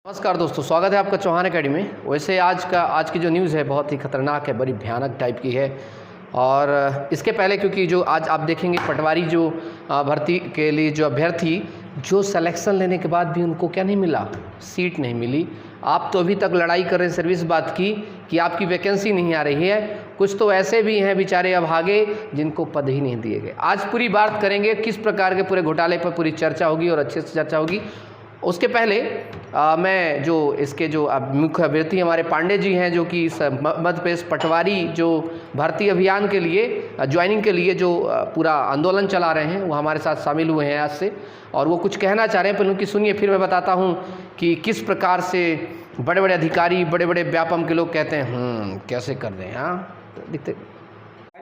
नमस्कार दोस्तों, स्वागत है आपका चौहान अकेडमी में। वैसे आज की जो न्यूज़ है बहुत ही खतरनाक है, बड़ी भयानक टाइप की है। और इसके पहले क्योंकि जो आज आप देखेंगे पटवारी जो भर्ती के लिए जो अभ्यर्थी जो सिलेक्शन लेने के बाद भी उनको क्या नहीं मिला, सीट नहीं मिली। आप तो अभी तक लड़ाई कर रहे हैं सिर्फ इस बात की कि आपकी वैकेंसी नहीं आ रही है। कुछ तो ऐसे भी हैं बेचारे अभागे जिनको पद ही नहीं दिए गए। आज पूरी बात करेंगे किस प्रकार के पूरे घोटाले पर पूरी चर्चा होगी और अच्छे से चर्चा होगी। उसके पहले मैं जो इसके जो मुख्य अभ्यर्थी हमारे पांडे जी हैं, जो कि इस मध्य प्रदेश पटवारी जो भर्ती अभियान के लिए ज्वाइनिंग के लिए जो पूरा आंदोलन चला रहे हैं, वो हमारे साथ शामिल हुए हैं आज से, और वो कुछ कहना चाह रहे हैं। पहले उनकी सुनिए, फिर मैं बताता हूँ कि किस प्रकार से बड़े बड़े अधिकारी, बड़े बड़े व्यापम के लोग कहते हैं कैसे कर रहे हैं। हाँ, दिखते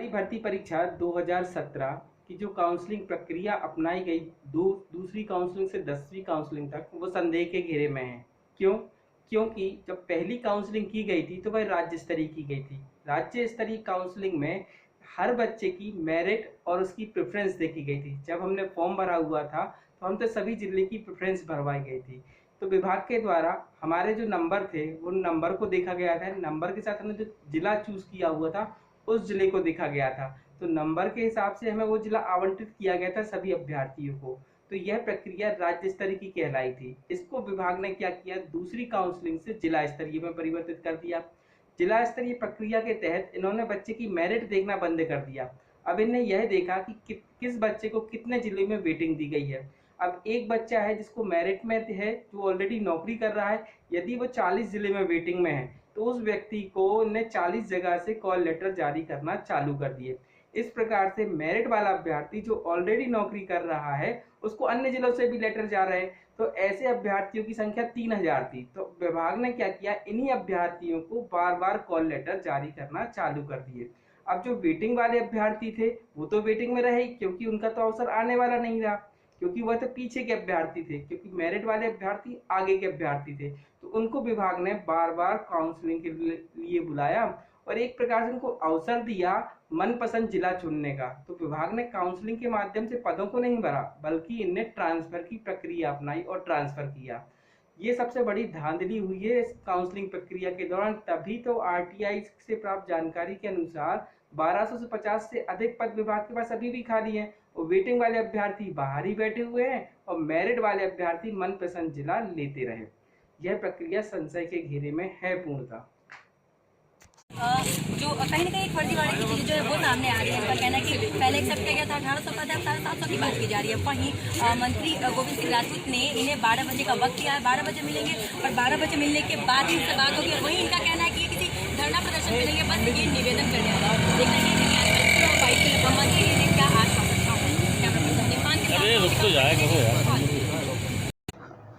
भर्ती परीक्षा 2017 की जो काउंसलिंग प्रक्रिया अपनाई गई, दूसरी काउंसलिंग से 10वीं काउंसलिंग तक, वो संदेह के घेरे में है। क्योंकि जब पहली काउंसलिंग की गई थी तो वह राज्य स्तरीय की गई थी। राज्य स्तरीय काउंसलिंग में हर बच्चे की मेरिट और उसकी प्रेफरेंस देखी गई थी। जब हमने फॉर्म भरा हुआ था तो हम तो सभी जिले की प्रेफरेंस भरवाई गई थी। तो विभाग के द्वारा हमारे जो नंबर थे वो नंबर को देखा गया था। नंबर के साथ हमने जो जिला चूज किया हुआ था उस जिले को देखा गया था। तो नंबर के हिसाब से हमें वो जिला आवंटित किया गया था सभी अभ्यर्थियों को। तो यह प्रक्रिया राज्य स्तरीय की कहलाई थी। इसको विभाग ने क्या किया, दूसरी काउंसलिंग से जिला स्तरीय में परिवर्तित कर दिया। जिला स्तरीय प्रक्रिया के तहत इन्होंने बच्चे की मेरिट देखना बंद कर दिया। अब इन्हें यह देखा कि किस बच्चे को कितने जिले में वेटिंग दी गई है। अब एक बच्चा है जिसको मेरिट में है, जो ऑलरेडी नौकरी कर रहा है, यदि वो 40 जिले में वेटिंग में है तो उस व्यक्ति को इन्हें 40 जगह से कॉल लेटर जारी करना चालू कर दिए। इस प्रकार से मेरिट वाला अभ्यर्थी जो ऑलरेडी नौकरी कर रहा है उसको अन्य जिलों से भी लेटर जा रहे हैं। तो ऐसे अभ्यर्थियों की संख्या 3000 थी। तो विभाग ने क्या किया, इन्हीं अभ्यर्थियों को बार बार कॉल लेटर जारी करना चालू कर दिए। अब जो वेटिंग वाले अभ्यर्थी थे वो तो वेटिंग में रहे, क्योंकि उनका तो अवसर आने वाला नहीं रहा, क्योंकि वह तो पीछे के अभ्यर्थी थे, क्योंकि मेरिट वाले अभ्यर्थी आगे के अभ्यर्थी थे। तो उनको विभाग ने बार बार काउंसलिंग के लिए बुलाया और एक प्रकार से उनको अवसर दिया मनपसंद जिला चुनने का। तो विभाग ने काउंसलिंग के माध्यम से पदों को नहीं भरा, बल्कि इन्हें ट्रांसफर की प्रक्रिया अपनाई और ट्रांसफर किया। ये सबसे बड़ी धांधली हुई है इस काउंसलिंग प्रक्रिया के दौरान। तभी तो आरटीआई से प्राप्त जानकारी के अनुसार 1200 से 50 से अधिक पद विभाग के पास अभी भी खाली हैं। और वेटिंग वाले अभ्यर्थी बाहर ही बैठे हुए हैं और मेरिट वाले अभ्यर्थी मनपसंद जिला लेते रहे। यह प्रक्रिया संशय के घेरे में है पूर्णतः। जो कहीं ना कहीं फर्जीवाड़े की चीज़ जो है वो सामने आ रही है। उनका कहना है कि पहले एक्सेप्ट किया गया था 1800 पद, अब 750 की बात की जा रही है। वहीं मंत्री गोविंद सिंह राजपूत ने इन्हें 12 बजे का वक्त दिया है, 12 बजे मिलेंगे और 12 बजे मिलने के बाद ही इनसे बात होगी। और वहीं इनका कहना है कि किसी धरना प्रदर्शन मिलेंगे, बस ये निवेदन करने वाला है। देखना ये मंत्री ने क्या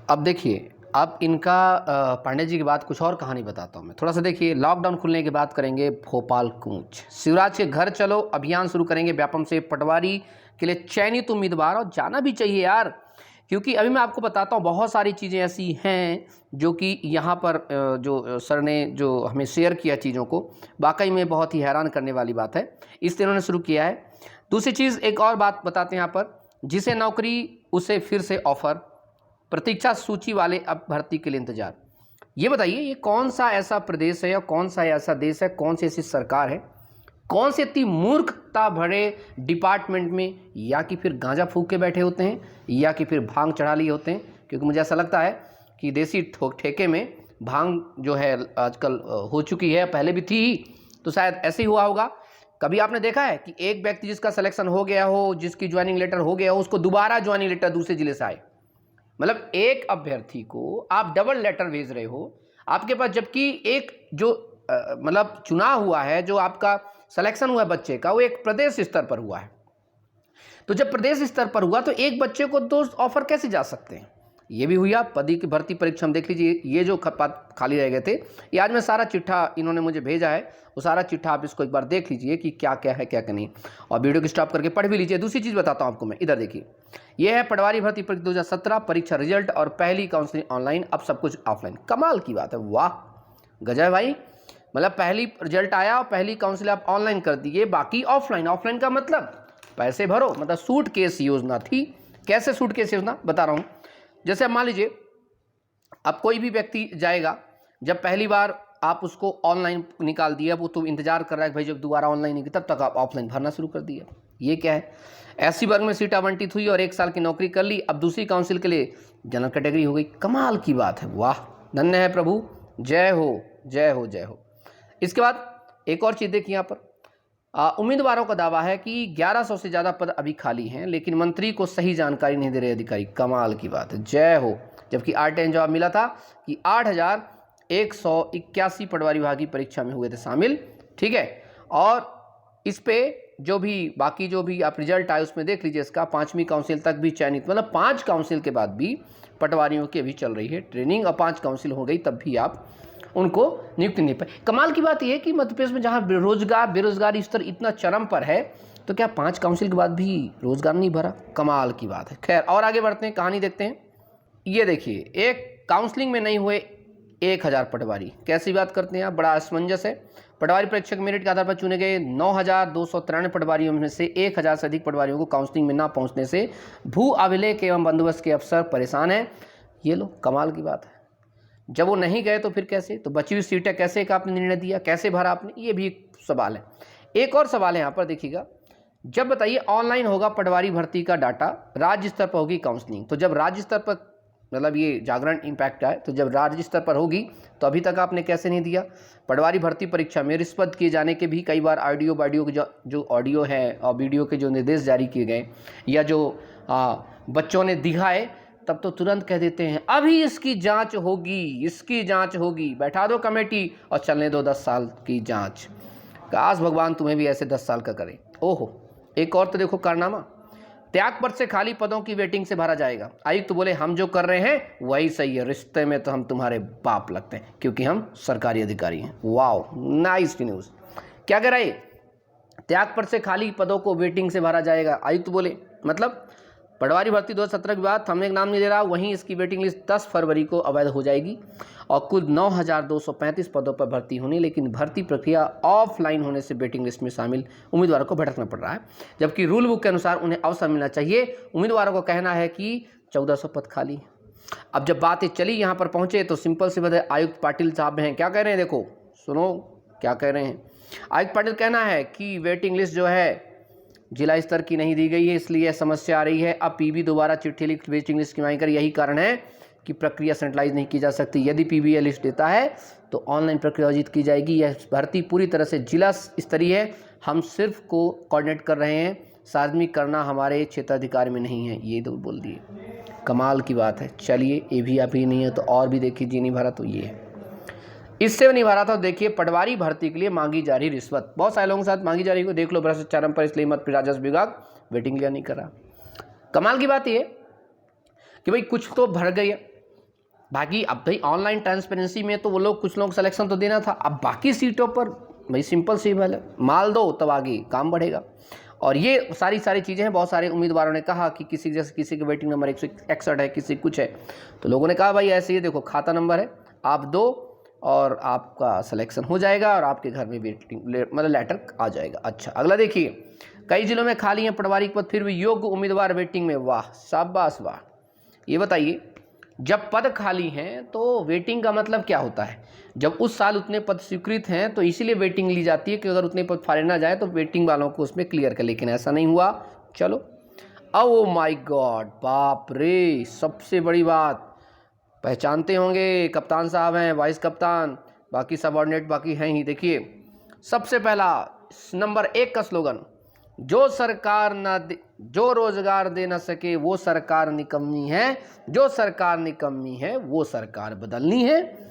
अब देखिए, अब इनका पांडे जी की बात कुछ और कहानी बताता हूँ मैं। थोड़ा सा देखिए, लॉकडाउन खुलने की बात करेंगे। भोपाल कूच, शिवराज के घर चलो अभियान शुरू करेंगे व्यापम से। पटवारी के लिए चयनित उम्मीदवार, और जाना भी चाहिए यार, क्योंकि अभी मैं आपको बताता हूँ बहुत सारी चीज़ें ऐसी हैं जो कि यहाँ पर जो सर ने जो हमें शेयर किया चीज़ों को, वाकई में बहुत ही हैरान करने वाली बात है। इसलिए उन्होंने शुरू किया है। दूसरी चीज़, एक और बात बताते हैं यहाँ पर, जिसे नौकरी उसे फिर से ऑफर, प्रतीक्षा सूची वाले अब भर्ती के लिए इंतजार। ये बताइए, ये कौन सा ऐसा प्रदेश है या कौन सा ऐसा देश है, कौन सी ऐसी सरकार है, कौन से इतनी मूर्खता भरे डिपार्टमेंट में या कि फिर गांजा फूंक के बैठे होते हैं या कि फिर भांग चढ़ा लिए होते हैं। क्योंकि मुझे ऐसा लगता है कि देसी ठेके में भांग जो है आजकल हो चुकी है, पहले भी थी ही, तो शायद ऐसे ही हुआ होगा। कभी आपने देखा है कि एक व्यक्ति जिसका सिलेक्शन हो गया हो, जिसकी ज्वाइनिंग लेटर हो गया हो, उसको दोबारा ज्वाइनिंग लेटर दूसरे जिले से आए? मतलब एक अभ्यर्थी को आप डबल लेटर भेज रहे हो आपके पास, जबकि एक जो मतलब चुनाव हुआ है, जो आपका सिलेक्शन हुआ है बच्चे का, वो एक प्रदेश स्तर पर हुआ है। तो जब प्रदेश स्तर पर हुआ तो एक बच्चे को दो ऑफर कैसे जा सकते हैं? ये भी हुआ। पदी की भर्ती परीक्षा में देख लीजिए, ये जो खाली रह गए थे, ये आज मैं सारा चिट्ठा इन्होंने मुझे भेजा है, वो सारा चिट्ठा आप इसको एक बार देख लीजिए कि क्या क्या है क्या क्या नहीं, और वीडियो को स्टॉप करके पढ़ भी लीजिए। दूसरी चीज़ बताता हूँ आपको मैं, इधर देखिए, यह है पटवारी भर्ती परीक्षा 2017 परीक्षा रिजल्ट और पहली काउंसलिंग ऑनलाइन, अब सब कुछ ऑफलाइन। कमाल की बात है, वाह गजब भाई। मतलब पहली रिजल्ट आया और पहली काउंसलिंग आप ऑनलाइन कर दिए, बाकी ऑफलाइन। ऑफलाइन का मतलब पैसे भरो, मतलब सूट केस योजना थी। कैसे सूट केस योजना बता रहा हूँ। जैसे मान लीजिए अब कोई भी व्यक्ति जाएगा, जब पहली बार आप उसको ऑनलाइन निकाल दिया, वो तो इंतजार कर रहा है भाई जब दोबारा ऑनलाइन निकले, तब तक आप ऑफलाइन भरना शुरू कर दिया। ये क्या है? एससी वर्ग में सीट आवंटित हुई और 1 साल की नौकरी कर ली, अब दूसरी काउंसिल के लिए जनरल कैटेगरी हो गई। कमाल की बात है, वाह, धन्य है प्रभु, जय हो जय हो जय हो। इसके बाद एक और चीज़ देखिए यहाँ पर, उम्मीदवारों का दावा है कि 1100 से ज़्यादा पद अभी खाली हैं, लेकिन मंत्री को सही जानकारी नहीं दे रहे अधिकारी। कमाल की बात है, जय हो। जबकि RTI जवाब मिला था कि 8181 पटवारी विभागीय परीक्षा में हुए थे शामिल, ठीक है। और इस पे जो भी बाकी जो भी आप रिजल्ट आए उसमें देख लीजिए, इसका 5वीं काउंसिल तक भी चयनित, मतलब 5 काउंसिल के बाद भी पटवारियों की अभी चल रही है ट्रेनिंग, और 5 काउंसिल हो गई तब भी आप उनको नियुक्ति नहीं पाए। कमाल की बात यह है कि मध्य प्रदेश में जहाँ बेरोजगारी स्तर इतना चरम पर है, तो क्या 5 काउंसिल के बाद भी रोजगार नहीं भरा? कमाल की बात है। खैर, और आगे बढ़ते हैं, कहानी देखते हैं। ये देखिए, एक काउंसलिंग में नहीं हुए 1000 पटवारी, कैसी बात करते हैं आप, बड़ा असमंजस है। पटवारी परीक्षक मेरिट के आधार पर चुने गए 9293 पटवारियों में से 1000 से अधिक पटवारियों को काउंसलिंग में ना पहुंचने से भू अभिलेख एवं बंदोबस्त के अफसर परेशान हैं। ये लो, कमाल की बात है। जब वो नहीं गए तो फिर कैसे? तो बची हुई सीटें कैसे का आपने निर्णय दिया, कैसे भरा आपने? ये भी एक सवाल है। एक और सवाल है यहाँ पर, देखिएगा, जब बताइए ऑनलाइन होगा पटवारी भर्ती का डाटा, राज्य स्तर पर होगी काउंसलिंग, तो जब राज्य स्तर पर, मतलब ये जागरण इम्पैक्ट है, तो जब राज्य स्तर पर होगी तो अभी तक आपने कैसे नहीं दिया? पटवारी भर्ती परीक्षा में रिश्वत किए जाने के भी कई बार ऑडियो के जो ऑडियो है और वीडियो के जो निर्देश जारी किए गए, या जो बच्चों ने दिखाए, तब तो तुरंत कह देते हैं अभी इसकी जांच होगी, इसकी जांच होगी, बैठा दो कमेटी और चलने दो 10 साल की जांच। काश भगवान तुम्हें भी ऐसे 10 साल का करे। ओहो, एक और तो देखो कारनामा, त्याग पद से खाली पदों की वेटिंग से भरा जाएगा। आयुक्त बोले हम जो कर रहे हैं वही सही है, रिश्ते में तो हम तुम्हारे बाप लगते हैं क्योंकि हम सरकारी अधिकारी हैं। Wow, nice news. क्या कह रहे? त्याग पद से खाली पदों को वेटिंग से भरा जाएगा। आयुक्त बोले मतलब पटवारी भर्ती 2017 के बाद हमने एक नाम नहीं दे रहा, वहीं इसकी वेटिंग लिस्ट 10 फरवरी को अवैध हो जाएगी और कुल 9235 पदों पर भर्ती होनी, लेकिन भर्ती प्रक्रिया ऑफलाइन होने से वेटिंग लिस्ट में शामिल उम्मीदवारों को भटकना पड़ रहा है, जबकि रूल बुक के अनुसार उन्हें अवसर मिलना चाहिए। उम्मीदवारों को कहना है कि 1400 पद खाली है। अब जब बातें चली यहाँ पर पहुँचे तो सिंपल सी बात है, आयुक्त पाटिल साहब हैं, क्या कह रहे हैं, देखो सुनो क्या कह रहे हैं। आयुक्त पाटिल कहना है कि वेटिंग लिस्ट जो है जिला स्तर की नहीं दी गई है, इसलिए समस्या आ रही है। अब पीबी दोबारा चिट्ठी लिख वेटिंग लिस्ट की मांग कर, यही कारण है कि प्रक्रिया सेंट्रलाइज नहीं की जा सकती। यदि पीबी लिस्ट देता है तो ऑनलाइन प्रक्रिया आयोजित की जाएगी। यह भर्ती पूरी तरह से जिला स्तरीय है, हम सिर्फ को कोऑर्डिनेट कर रहे हैं, सार्वजनिक करना हमारे क्षेत्राधिकार में नहीं है, ये तो बोल दिए। कमाल की बात है। चलिए, ये भी अभी नहीं है तो और भी देखिए, जी नहीं भरा तो ये है, इससे नहीं भरा था। देखिए, पटवारी भर्ती के लिए मांगी जा रही रिश्वत, बहुत सारे लोगों के साथ मांगी जा रही है, देख लो भ्रष्टाचार पर, इसलिए मत राजस्व विभाग वेटिंग लिया नहीं करा। कमाल की बात ये कि भाई कुछ तो भर गई है, बाकी अब भाई ऑनलाइन ट्रांसपेरेंसी में तो वो लोग कुछ लोग सिलेक्शन तो देना था, अब बाकी सीटों पर भाई सिंपल सी बात है, माल दो तब आगे काम बढ़ेगा। और ये सारी चीज़ें हैं। बहुत सारे उम्मीदवारों ने कहा कि किसी जैसे किसी का वेटिंग नंबर 161 है, किसी कुछ है, तो लोगों ने कहा भाई ऐसे ही देखो खाता नंबर है, आप दो और आपका सिलेक्शन हो जाएगा और आपके घर में वेटिंग मतलब लेटर आ जाएगा। अच्छा, अगला देखिए, कई जिलों में खाली हैं पटवारी पद, फिर भी योग्य उम्मीदवार वेटिंग में। वाह, शाबाश वाह। ये बताइए, जब पद खाली हैं तो वेटिंग का मतलब क्या होता है? जब उस साल उतने पद स्वीकृत हैं तो इसीलिए वेटिंग ली जाती है कि अगर उतने पद फाड़े ना जाए तो वेटिंग वालों को उसमें क्लियर कर, लेकिन ऐसा नहीं हुआ। चलो, ओ माय गॉड, बाप रे, सबसे बड़ी बात पहचानते होंगे, कप्तान साहब हैं, वाइस कप्तान, बाकी सबऑर्डिनेट बाकी हैं ही। देखिए, सबसे पहला नंबर 1 का स्लोगन, जो सरकार न दे, जो रोजगार दे न सके वो सरकार निकम्मी है, जो सरकार निकम्मी है वो सरकार बदलनी है,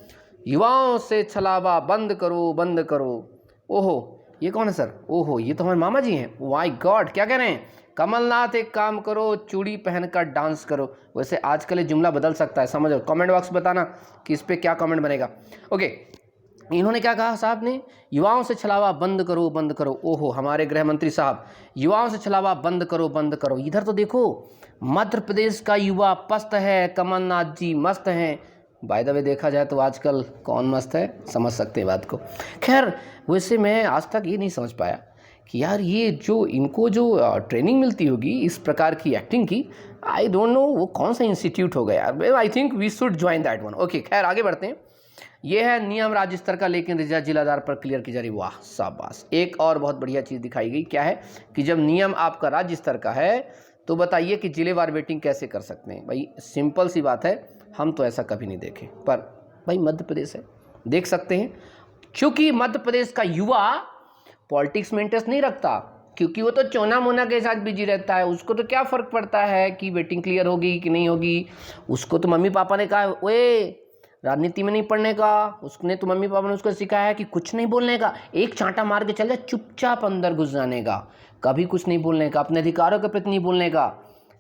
युवाओं से छलावा बंद करो बंद करो। ओहो, ये कौन है सर? ओहो, ये तो हमारे मामा जी हैं। माय गॉड, क्या कह रहे हैं? कमलनाथ एक काम करो, चूड़ी पहनकर डांस करो। वैसे आजकल ये जुमला बदल सकता है, समझो, कमेंट बॉक्स में बताना कि इस पर क्या कमेंट बनेगा। ओके, इन्होंने क्या कहा साहब ने? युवाओं से छलावा बंद करो बंद करो। ओहो, हमारे गृह मंत्री साहब, युवाओं से छलावा बंद करो बंद करो। इधर तो देखो, मध्य प्रदेश का युवा पस्त है, कमलनाथ जी मस्त हैं। बाय द वे देखा जाए तो आजकल कौन मस्त है, समझ सकते हैं बात को। खैर, वैसे मैं आज तक ये नहीं समझ पाया कि यार ये जो इनको जो ट्रेनिंग मिलती होगी इस प्रकार की एक्टिंग की, आई डोंट नो वो कौन सा इंस्टीट्यूट होगा यार। I think we should join that one. Okay, खैर आगे बढ़ते हैं। ये है नियम राज्य स्तर का, लेकिन रिजल्ट जिला आधार पर क्लियर की जा रही। वाह शाबाश, एक और बहुत बढ़िया चीज़ दिखाई गई। क्या है कि जब नियम आपका राज्य स्तर का है तो बताइए कि जिलेवार वेटिंग कैसे कर सकते हैं। भाई सिंपल सी बात है, हम तो ऐसा कभी नहीं देखे, पर भाई मध्य प्रदेश है, देख सकते हैं। क्योंकि मध्य प्रदेश का युवा पॉलिटिक्स में इंटरेस्ट नहीं रखता, क्योंकि वो तो चोना मोना के साथ बिजी रहता है। उसको तो क्या फ़र्क पड़ता है कि वेटिंग क्लियर होगी कि नहीं होगी। उसको तो मम्मी पापा ने कहा ओए राजनीति में नहीं पढ़ने का, उसने तो मम्मी पापा ने उसको सिखाया है कि कुछ नहीं बोलने का, एक चांटा मार के चल जाए, चुपचाप अंदर घुस जाने का, कभी कुछ नहीं बोलने का, अपने अधिकारों के प्रति नहीं बोलने का।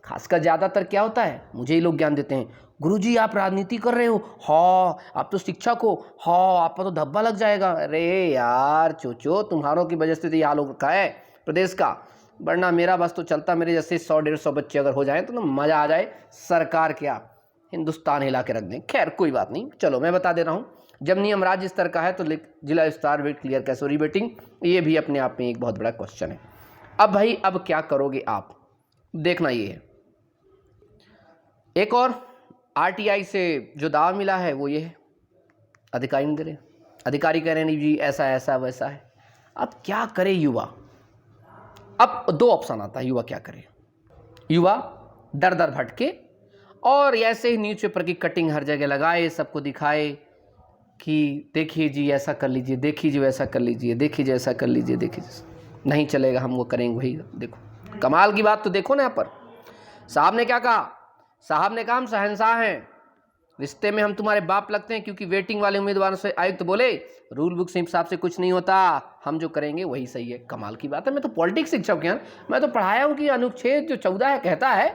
खासकर ज़्यादातर क्या होता है, मुझे ही लोग ज्ञान देते हैं, गुरुजी आप राजनीति कर रहे हो, हाँ आप तो शिक्षक हो, हाँ आपका तो धब्बा लग जाएगा। अरे यार चोचो, तुम्हारों की वजह से तो ये हाल हो रखा है प्रदेश का, वरना मेरा बस तो चलता। मेरे जैसे 100-150 बच्चे अगर हो जाएं तो मज़ा आ जाए, सरकार क्या हिंदुस्तान हिला के रख दें। खैर कोई बात नहीं, चलो मैं बता दे रहा हूँ। जब नियम राज्य स्तर का है तो जिला स्तर वेट क्लियर कैसे हो रही वेटिंग, ये भी अपने आप में एक बहुत बड़ा क्वेश्चन है। अब भाई अब क्या करोगे आप, देखना ये है। एक और आरटीआई से जो दावा मिला है वो ये है, अधिकारी नहीं दे रहे, अधिकारी कह रहे हैं नहीं जी ऐसा ऐसा वैसा है। अब क्या करे युवा, अब दो ऑप्शन आता है, युवा क्या करे। युवा दर दर भटके और ऐसे ही न्यूज़पेपर की कटिंग हर जगह लगाए, सबको दिखाए कि देखिए जी ऐसा कर लीजिए, देखिए जी वैसा कर लीजिए, देखिए जी ऐसा कर लीजिए, देखिए नहीं चलेगा हम वो करेंगे वही। देखो कमाल की बात तो देखो ना, यहाँ पर साहब ने क्या कहा, साहब ने कहा हम शहंशाह हैं, रिश्ते में हम तुम्हारे बाप लगते हैं, क्योंकि वेटिंग वाले उम्मीदवारों से आयुक्त बोले रूल बुक से हिसाब से कुछ नहीं होता, हम जो करेंगे वही सही है। कमाल की बात है, मैं तो पॉलिटिक्स शिक्षक हूँ, मैं तो पढ़ाया हूँ कि अनुच्छेद जो 14 है कहता है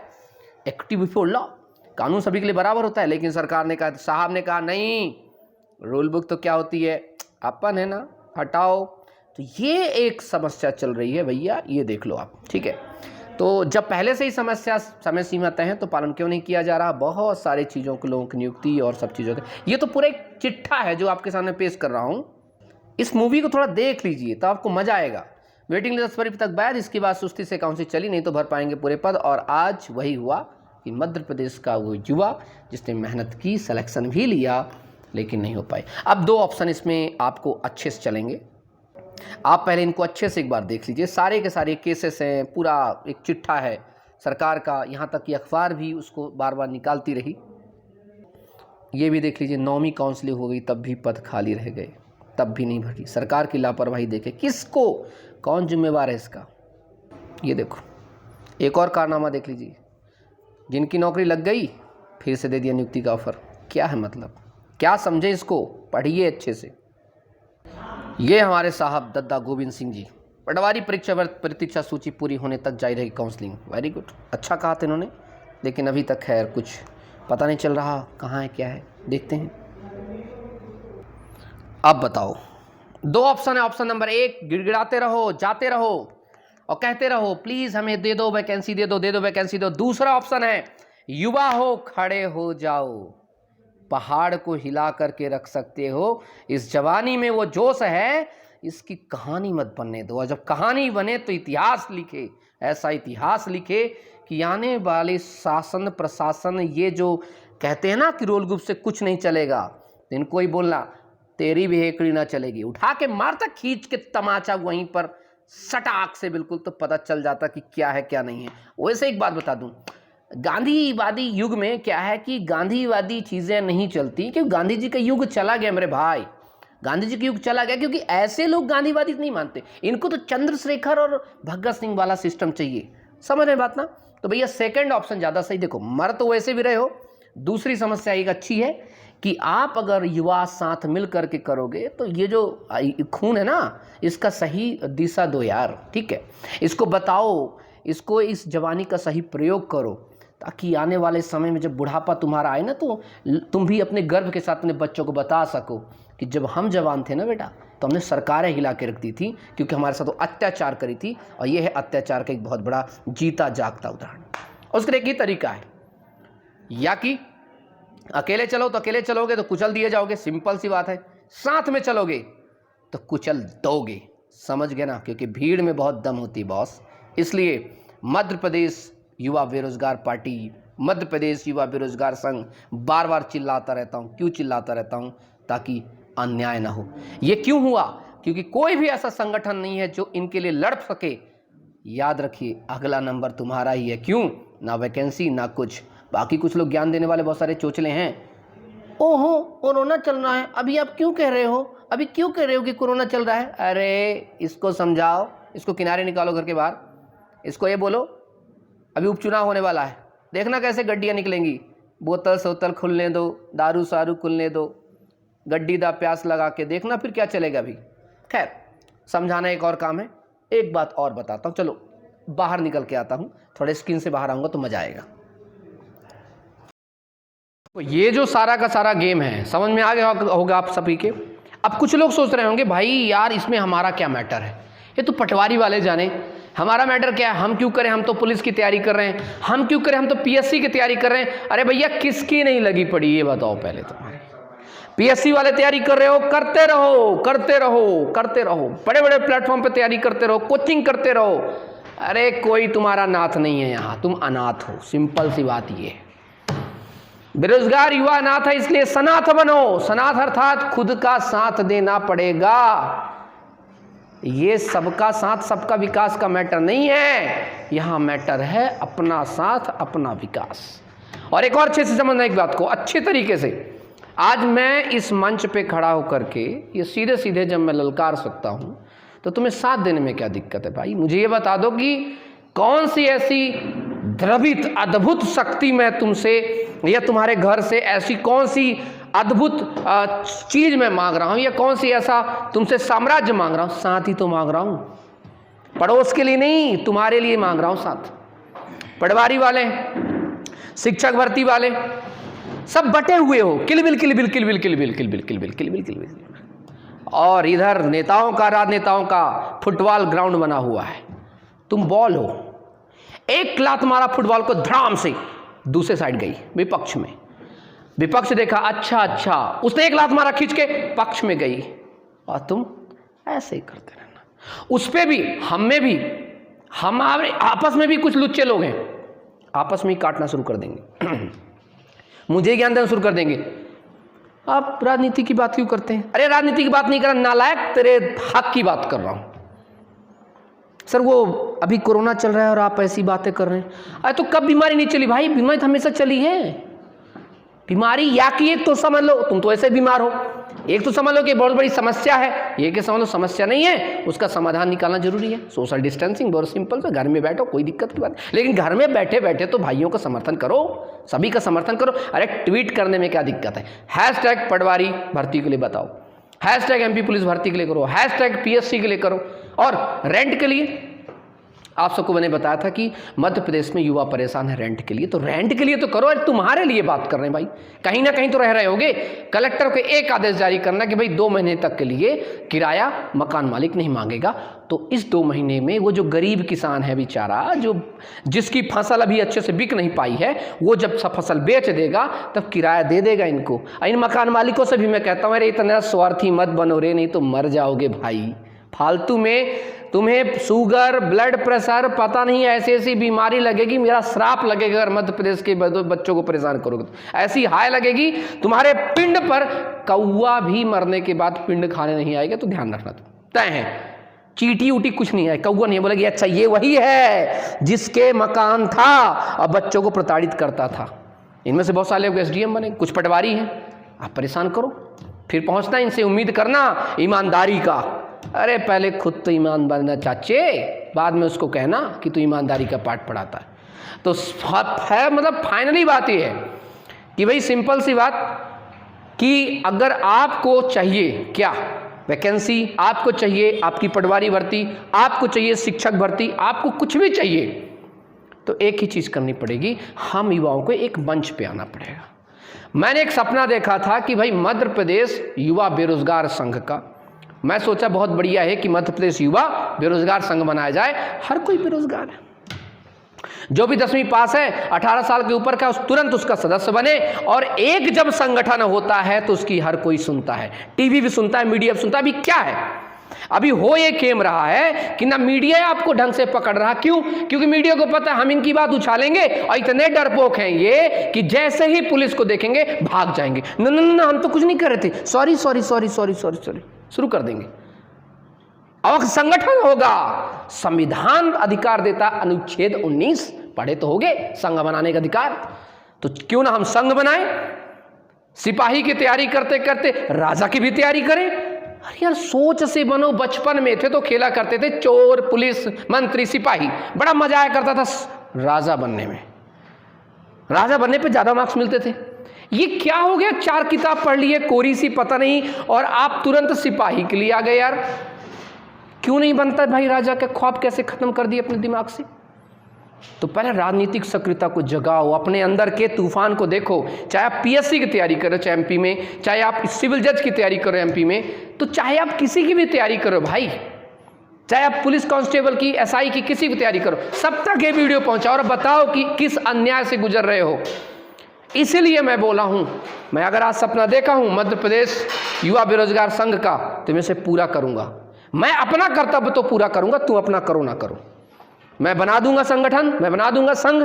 इक्विटी बिफोर लॉ, कानून सभी के लिए बराबर होता है। लेकिन सरकार ने कहा, साहब ने कहा नहीं, रूल बुक तो क्या होती है अपन है ना, हटाओ। तो ये एक समस्या चल रही है भैया, ये देख लो आप, ठीक है। तो जब पहले से ही समस्या समय सीमा तय है तो पालन क्यों नहीं किया जा रहा। बहुत सारी चीज़ों के लोगों की नियुक्ति और सब चीज़ों के, ये तो पूरा एक चिट्ठा है जो आपके सामने पेश कर रहा हूँ। इस मूवी को थोड़ा देख लीजिए तो आपको मज़ा आएगा। वेटिंग लिस्ट 10 फरवरी तक बैद, इसके बाद सुस्ती से काउंसिल चली, नहीं तो भर पाएंगे पूरे पद। और आज वही हुआ कि मध्य प्रदेश का वो युवा जिसने मेहनत की, सिलेक्शन भी लिया, लेकिन नहीं हो पाए। अब दो ऑप्शन इसमें आपको अच्छे से चलेंगे, आप पहले इनको अच्छे से एक बार देख लीजिए। सारे के सारे केसेस हैं, पूरा एक चिट्ठा है सरकार का, यहाँ तक कि अखबार भी उसको बार बार निकालती रही। ये भी देख लीजिए, 9वीं काउंसलिंग हो गई तब भी पद खाली रह गए, तब भी नहीं भरी। सरकार की लापरवाही देखे, किसको कौन जिम्मेवार है इसका। ये देखो एक और कारनामा देख लीजिए, जिनकी नौकरी लग गई फिर से दे दिया नियुक्ति का ऑफर। क्या है मतलब, क्या समझे इसको, पढ़िए अच्छे से। ये हमारे साहब दद्दा गोविंद सिंह जी, पटवारी परीक्षा प्रतीक्षा सूची पूरी होने तक जारी रहेगी काउंसलिंग। वेरी गुड, अच्छा कहा था इन्होंने, लेकिन अभी तक खैर कुछ पता नहीं चल रहा कहाँ है क्या है, देखते हैं। अब बताओ, दो ऑप्शन है। ऑप्शन नंबर 1, गिड़गिड़ाते रहो, जाते रहो और कहते रहो प्लीज हमें दे दो वैकेंसी, दे दो वैकेंसी दो। दूसरा ऑप्शन है, युवा हो खड़े हो जाओ, पहाड़ को हिला करके रख सकते हो, इस जवानी में वो जोश है, इसकी कहानी मत बनने दो। और जब कहानी बने तो इतिहास लिखे, ऐसा इतिहास लिखे कि आने वाले शासन प्रशासन ये जो कहते हैं ना कि रोल ग्रुप से कुछ नहीं चलेगा, तो इनको ही बोलना तेरी भी हेकड़ी ना चलेगी, उठा के मारता खींच के तमाचा वहीं पर सटाक से, बिल्कुल, तो पता चल जाता कि क्या है क्या नहीं है। वैसे एक बात बता दूं, गांधीवादी युग में क्या है कि गांधीवादी चीज़ें नहीं चलती, क्योंकि गांधी जी का युग चला गया मेरे भाई, गांधी जी का युग चला गया, क्योंकि ऐसे लोग गांधीवादी नहीं मानते, इनको तो चंद्रशेखर और भगत सिंह वाला सिस्टम चाहिए। समझ रहे बात ना। तो भैया सेकंड ऑप्शन ज़्यादा सही। देखो मर तो वैसे भी रहे हो, दूसरी समस्या एक अच्छी है कि आप अगर युवा साथ मिल करके करोगे तो ये जो खून है ना, इसका सही दिशा दो यार, ठीक है, इसको बताओ, इसको इस जवानी का सही प्रयोग करो, ताकि आने वाले समय में जब बुढ़ापा तुम्हारा आए ना, तो तुम भी अपने गर्व के साथ अपने बच्चों को बता सको कि जब हम जवान थे ना बेटा, तो हमने सरकारें हिला के रख दी थी, क्योंकि हमारे साथ वो अत्याचार करी थी। और ये है अत्याचार का एक बहुत बड़ा जीता जागता उदाहरण। उसका एक ही तरीका है, या कि अकेले चलो तो अकेले चलोगे तो कुचल दिए जाओगे, सिंपल सी बात है, साथ में चलोगे तो कुचल दोगे। समझ गए ना, क्योंकि भीड़ में बहुत दम होती बॉस। इसलिए मध्य प्रदेश युवा बेरोजगार पार्टी, मध्य प्रदेश युवा बेरोजगार संघ बार बार चिल्लाता रहता हूँ। क्यों चिल्लाता रहता हूँ? ताकि अन्याय ना हो। ये क्यों हुआ? क्योंकि कोई भी ऐसा संगठन नहीं है जो इनके लिए लड़ सके। याद रखिए, अगला नंबर तुम्हारा ही है। क्यों? ना वैकेंसी ना कुछ। बाकी कुछ लोग ज्ञान देने वाले बहुत सारे चोचले हैं। ओहो कोरोना चल रहा है, अभी आप क्यों कह रहे हो, अभी क्यों कह रहे हो कि कोरोना चल रहा है? अरे इसको समझाओ, इसको किनारे निकालो घर के बाहर, इसको ये बोलो अभी उपचुनाव होने वाला है, देखना कैसे गड्डियाँ निकलेंगी। बोतल सोतल खुलने दो, दारू सारू खुलने दो, गड्डी दा प्यास लगा के देखना फिर क्या चलेगा अभी। खैर, समझाना एक और काम है। एक बात और बताता हूँ, चलो बाहर निकल के आता हूँ, थोड़े स्क्रीन से बाहर आऊँगा तो मज़ा आएगा। तो ये जो सारा का सारा गेम है, समझ में आ गया होगा आप सभी के। अब कुछ लोग सोच रहे होंगे भाई यार इसमें हमारा क्या मैटर है, ये तो पटवारी वाले जाने, हमारा मैटर क्या है, हम क्यों करें, हम तो पुलिस की तैयारी कर रहे हैं, हम क्यों करें, हम तो पीएससी की तैयारी कर रहे हैं। अरे भैया किसकी नहीं लगी पड़ी ये बताओ पहले। तो पीएससी वाले तैयारी कर रहे हो, करते रहो करते रहो करते रहो, बड़े बड़े प्लेटफॉर्म पे तैयारी करते रहो, कोचिंग करते रहो। अरे कोई तुम्हारा नाथ नहीं है यहाँ, तुम अनाथ हो, सिंपल सी बात ये है। बेरोजगार युवा अनाथ है, इसलिए सनाथ बनो। सनाथ अर्थात खुद का साथ देना पड़ेगा। ये सबका साथ सबका विकास का मैटर नहीं है, यहाँ मैटर है अपना साथ अपना विकास। और एक और अच्छे से समझना एक बात को अच्छे तरीके से। आज मैं इस मंच पे खड़ा होकर के ये सीधे सीधे जब मैं ललकार सकता हूँ तो तुम्हें साथ देने में क्या दिक्कत है भाई? मुझे ये बता दो कि कौन सी ऐसी द्रवित अद्भुत शक्ति मैं तुमसे या तुम्हारे घर से ऐसी कौन सी अद्भुत चीज मैं मांग रहा हूं, या कौन सी ऐसा तुमसे साम्राज्य मांग रहा हूं? साथ ही तो मांग रहा हूं, पड़ोस के लिए नहीं, तुम्हारे लिए मांग रहा हूं साथ। पटवारी वाले, शिक्षक भर्ती वाले सब बटे हुए हो, किलबिल किलबिल किलबिल किलबिल किलबिल किलबिल किलबिल किलबिल। और इधर नेताओं का, राजनेताओं का फुटबॉल ग्राउंड बना हुआ है। तुम बॉल हो, एक लात मारा फुटबॉल को धड़ाम से, दूसरे साइड गई विपक्ष में। विपक्ष देखा अच्छा, उसने एक लात मारा खींच के, पक्ष में गई। और तुम ऐसे ही करते रहना। उस पे भी, हम में भी, हमारे आपस में भी कुछ लुच्चे लोग हैं, आपस में ही काटना शुरू कर देंगे मुझे ज्ञान देना शुरू कर देंगे। आप राजनीति की बात क्यों करते हैं? अरे राजनीति की बात नहीं कर रहा नालायक, तेरे हक की बात कर रहा हूं। सर वो अभी कोरोना चल रहा है और आप ऐसी बातें कर रहे हैं। अरे तो कब बीमारी नहीं चली भाई? बीमारी तो हमेशा चली है। बीमारी या कि एक तो समझ लो तुम तो ऐसे बीमार हो, एक तो समझ लो कि बहुत बड़ी समस्या है, ये कि समझ लो समस्या नहीं है, उसका समाधान निकालना जरूरी है। सोशल डिस्टेंसिंग बहुत सिंपल है, घर में बैठो, कोई दिक्कत की बात नहीं। लेकिन घर में बैठे बैठे तो भाइयों का समर्थन करो, सभी का समर्थन करो। अरे ट्वीट करने में क्या दिक्कत है? हैशटैग पटवारी भर्ती के लिए बताओ, हैशटैग एमपी पुलिस भर्ती के लिए करो, हैशटैग पीएससी के लिए करो। और रेंट के लिए आप सबको मैंने बताया था कि मध्य प्रदेश में युवा परेशान है रेंट के लिए, तो रेंट के लिए तो करो। अरे तुम्हारे लिए बात कर रहे हैं भाई, कहीं ना कहीं तो रह रहे होगे। कलेक्टर को एक आदेश जारी करना कि भाई 2 महीने तक के लिए किराया मकान मालिक नहीं मांगेगा। तो इस 2 महीने में वो जो गरीब किसान है बेचारा, जो जिसकी फसल अभी अच्छे से बिक नहीं पाई है, वो जब सब फसल बेच देगा तब किराया दे देगा इनको। इन मकान मालिकों से भी मैं कहता हूँ अरे इतना स्वार्थी मत बनो रे, नहीं तो मर जाओगे भाई। फालतू में तुम्हें शुगर, ब्लड प्रेशर, पता नहीं ऐसी ऐसी बीमारी लगेगी, मेरा श्राप लगेगा अगर मध्य प्रदेश के बच्चों को परेशान करोगे तो। ऐसी हाय लगेगी तुम्हारे पिंड पर, कौवा भी मरने के बाद पिंड खाने नहीं आएगा, तो ध्यान रखना। तो तय है, चीटी उटी कुछ नहीं है, कौवा नहीं बोलेगी अच्छा ये वही है जिसके मकान था और बच्चों को प्रताड़ित करता था। इनमें से बहुत सारे लोग एसडीएम बने, कुछ पटवारी हैं। आप परेशान करो, फिर पहुंचना इनसे उम्मीद करना ईमानदारी का। अरे पहले खुद तो ईमान बनना चाचे, बाद में उसको कहना कि तू ईमानदारी का पाठ पढ़ाता है। तो है मतलब फाइनली बात ये है कि भाई सिंपल सी बात कि अगर आपको चाहिए क्या वैकेंसी, आपको चाहिए आपकी पटवारी भर्ती, आपको चाहिए शिक्षक भर्ती, आपको कुछ भी चाहिए तो एक ही चीज़ करनी पड़ेगी, हम युवाओं को एक मंच पे आना पड़ेगा। मैंने एक सपना देखा था कि भाई मध्य प्रदेश युवा बेरोजगार संघ का, मैं सोचा बहुत बढ़िया है कि मध्य प्रदेश युवा बेरोजगार संघ बनाया जाए। हर कोई बेरोजगार है, जो भी 10वीं पास है, 18 साल के ऊपर का, उस तुरंत उसका सदस्य बने। और एक जब संगठन होता है तो उसकी हर कोई सुनता है, टीवी भी सुनता है, मीडिया भी सुनता है। अभी क्या है, अभी हो ये खेम रहा है कि ना मीडिया आपको ढंग से पकड़ रहा। क्यों? क्योंकि मीडिया को पता है हम इनकी बात उछालेंगे और इतने डरपोक हैं ये कि जैसे ही पुलिस को देखेंगे भाग जाएंगे। न न न, हम तो कुछ नहीं कर रहे थे, sorry sorry sorry sorry sorry sorry, शुरू कर देंगे। अब संगठन होगा, संविधान अधिकार देता अनुच्छेद 19 पढ़े तो होगे, संघ बनाने का अधिकार। तो क्यों ना हम संघ बनाएं, सिपाही की तैयारी करते करते राजा की भी तैयारी करें। अरे यार सोच से बनो, बचपन में थे तो खेला करते थे चोर, पुलिस, मंत्री, सिपाही, बड़ा मजा आया करता था राजा बनने में। राजा बनने पे ज्यादा मार्क्स मिलते थे। ये क्या हो गया, 4 किताब पढ़ ली है कोरी सी पता नहीं, और आप तुरंत सिपाही के लिए आ गए। यार क्यों नहीं बनता भाई राजा के ख्वाब कैसे खत्म कर दिए अपने दिमाग से? तो पहले राजनीतिक सक्रियता को जगाओ, अपने अंदर के तूफान को देखो। चाहे आप पीएससी की तैयारी करो चाहे एमपी में, चाहे आप सिविल जज की तैयारी करो एमपी में, तो चाहे आप किसी की भी तैयारी करो भाई, चाहे आप पुलिस कांस्टेबल की, एसआई की, किसी की तैयारी करो, सब तक ये वीडियो पहुंचाओ और बताओ कि किस अन्याय से गुजर रहे हो। इसीलिए मैं बोला हूं, मैं अगर आज सपना देखा हूं मध्य प्रदेश युवा बेरोजगार संघ का, तो मैं इसे पूरा करूंगा। मैं अपना कर्तव्य तो पूरा करूंगा, तू अपना करो ना करो। मैं बना दूंगा संगठन, मैं बना दूंगा संघ,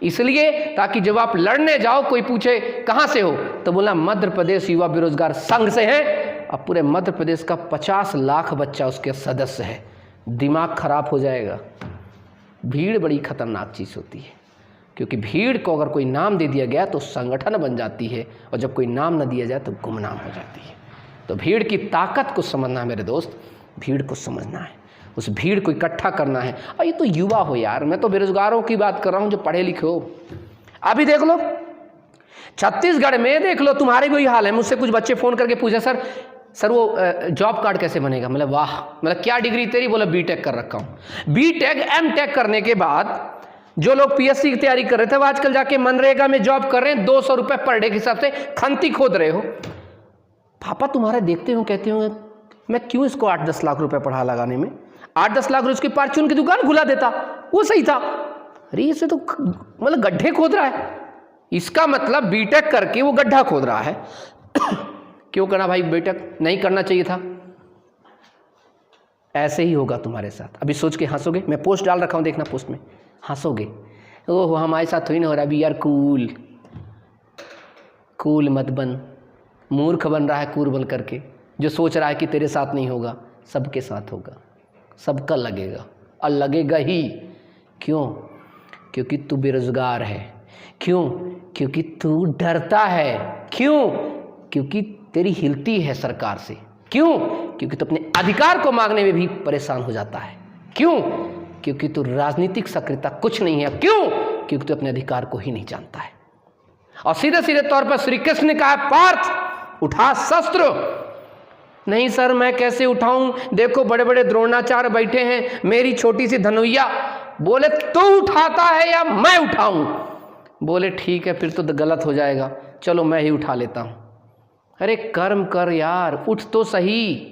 इसलिए ताकि जब आप लड़ने जाओ कोई पूछे कहां से हो तो बोलना मध्य प्रदेश युवा बेरोजगार संघ से है। अब पूरे मध्य प्रदेश का 50 लाख बच्चा उसके सदस्य है। दिमाग खराब हो जाएगा। भीड़ बड़ी खतरनाक चीज होती है, क्योंकि भीड़ को अगर कोई नाम दे दिया गया तो संगठन बन जाती है, और जब कोई नाम न दिया जाए तो गुमनाम हो जाती है। तो भीड़ की ताकत को समझना है मेरे दोस्त, भीड़ को समझना है, उस भीड़ को इकट्ठा करना है। और ये तो युवा हो यार, मैं तो बेरोजगारों की बात कर रहा हूं जो पढ़े लिखे हो। अभी देख लो छत्तीसगढ़ में, देख लो तुम्हारे भी हाल है। मुझसे कुछ बच्चे फोन करके पूछे सर वो जॉब कार्ड कैसे बनेगा? मतलब वाह, मतलब क्या डिग्री तेरी? बोला बीटेक कर रखा हूं। बीटेक एमटेक करने के बाद जो लोग पीएससी की तैयारी कर रहे थे वो आजकल जाके मनरेगा में जॉब कर रहे हैं, 200 रुपए पर डे के हिसाब से खंती खोद रहे हो। पापा तुम्हारा देखते हो, कहते हो मैं क्यों इसको 8-10 लाख रुपए पढ़ा लगाने में, 8-10 लाख रुपए उसकी परचून की दुकान खुला देता, वो सही था। अरे इसे तो मतलब गड्ढे खोद रहा है। इसका मतलब बीटेक करके वो गड्ढा खोद रहा है। क्यों करना भाई, बीटेक नहीं करना चाहिए था। ऐसे ही होगा तुम्हारे साथ। अभी सोच के हंसोगे, मैं पोस्ट डाल रखा हूं, देखना पोस्ट में हंसोगे, ओह हमारे साथ थोड़ी ना हो रहा अभी यार। कूल कूल मत बन, मूर्ख बन रहा है कूल बन करके, जो सोच रहा है कि तेरे साथ नहीं होगा। सबके साथ होगा, सबका लगेगा, और लगेगा ही। क्यों? क्योंकि तू बेरोजगार है। क्यों? क्योंकि तू डरता है। क्यों? क्योंकि तेरी हिलती है सरकार से। क्यों? क्योंकि तू अपने अधिकार को मांगने में भी परेशान हो जाता है। क्यों? क्योंकि तू राजनीतिक सक्रियता कुछ नहीं है। क्यों? क्योंकि तू अपने अधिकार को ही नहीं जानता है। और सीधे सीधे तौर पर श्री कृष्ण ने कहा, पार्थ उठा शस्त्र। नहीं सर मैं कैसे उठाऊं, देखो बड़े बड़े द्रोणाचार्य बैठे हैं, मेरी छोटी सी धनुइया। बोले तू उठाता है या मैं उठाऊं? बोले ठीक है फिर तो गलत हो जाएगा, चलो मैं ही उठा लेता हूं। अरे कर्म कर यार, उठ तो सही,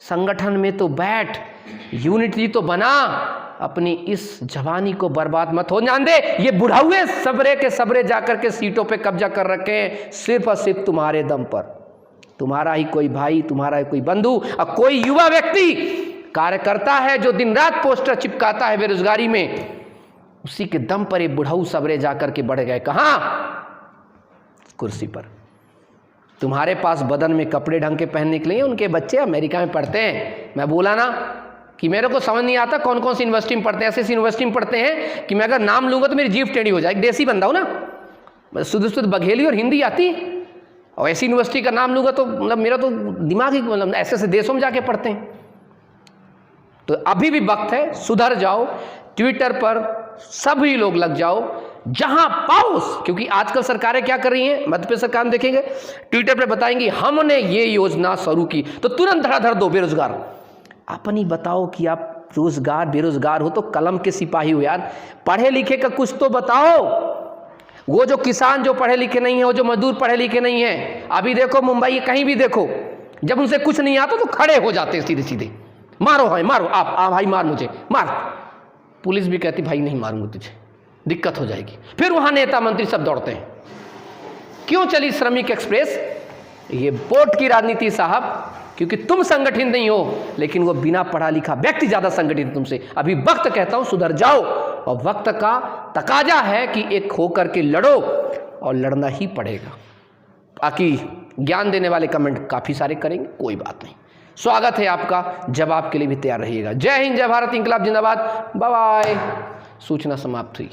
संगठन में तो बैठ, यूनिटी तो बना, अपनी इस जवानी को बर्बाद मत हो जान दे। ये बुढ़ाऊए सबरे के सबरे जाकर के सीटों पे कब्जा कर रखे हैं, सिर्फ और सिर्फ तुम्हारे दम पर। तुम्हारा ही कोई भाई, तुम्हारा ही कोई बंधु और कोई युवा व्यक्ति कार्यकर्ता है जो दिन रात पोस्टर चिपकाता है बेरोजगारी में, उसी के दम पर ये बुढ़ाऊ सबरे जाकर के बढ़ गए। कहां? कुर्सी पर। तुम्हारे पास बदन में कपड़े ढंग के पहनने के लिए, उनके बच्चे अमेरिका में पढ़ते हैं। मैं बोला ना कि मेरे को समझ नहीं आता कौन कौन सी यूनिवर्सिटी में पढ़ते हैं। ऐसी यूनिवर्सिटी में पढ़ते हैं कि मैं अगर नाम लूंगा तो मेरी जीभ टेढ़ी हो जाएगी। देसी बंदा हूं ना, शुद्ध बघेली और हिंदी आती, और ऐसी यूनिवर्सिटी का नाम लूंगा तो मतलब मेरा तो दिमाग ही, मतलब ऐसे ऐसे देशों में जाके पढ़ते हैं। तो अभी भी वक्त है, सुधर जाओ। ट्विटर पर सभी लोग लग जाओ, जहां पाओ, क्योंकि आजकल सरकारें क्या कर रही हैं, मध्य प्रदेश सरकार में देखेंगे ट्विटर पर बताएंगी हमने ये योजना शुरू की, तो तुरंत धड़ाधड़ दो बेरोजगार। अपनी बताओ कि आप रोजगार बेरोजगार हो तो कलम के सिपाही हो यार, पढ़े लिखे का कुछ तो बताओ। वो जो किसान जो पढ़े लिखे नहीं है, वो जो मजदूर पढ़े लिखे नहीं है, अभी देखो मुंबई कहीं भी देखो, जब उनसे कुछ नहीं आता तो खड़े हो जाते हैं सीधे सीधे, मारो भाई मारो, आप भाई मार, मुझे मार। पुलिस भी कहती भाई नहीं मारूंगा तुझे, दिक्कत हो जाएगी। फिर वहां नेता मंत्री सब दौड़ते हैं। क्यों चली श्रमिक एक्सप्रेस? ये वोट की राजनीति साहब। क्योंकि तुम संगठित नहीं हो, लेकिन वो बिना पढ़ा लिखा व्यक्ति ज़्यादा संगठित है तुमसे। अभी वक्त कहता हूँ सुधर जाओ, और वक्त का तकाजा है कि एक होकर के लड़ो, और लड़ना ही पड़ेगा। बाकी ज्ञान देने वाले कमेंट काफ़ी सारे करेंगे, कोई बात नहीं। स्वागत है आपका, जवाब के लिए भी तैयार रहिएगा। जय हिंद, जय भारत, इंकलाब जिंदाबाद, बाय बाय। सूचना समाप्त हुई।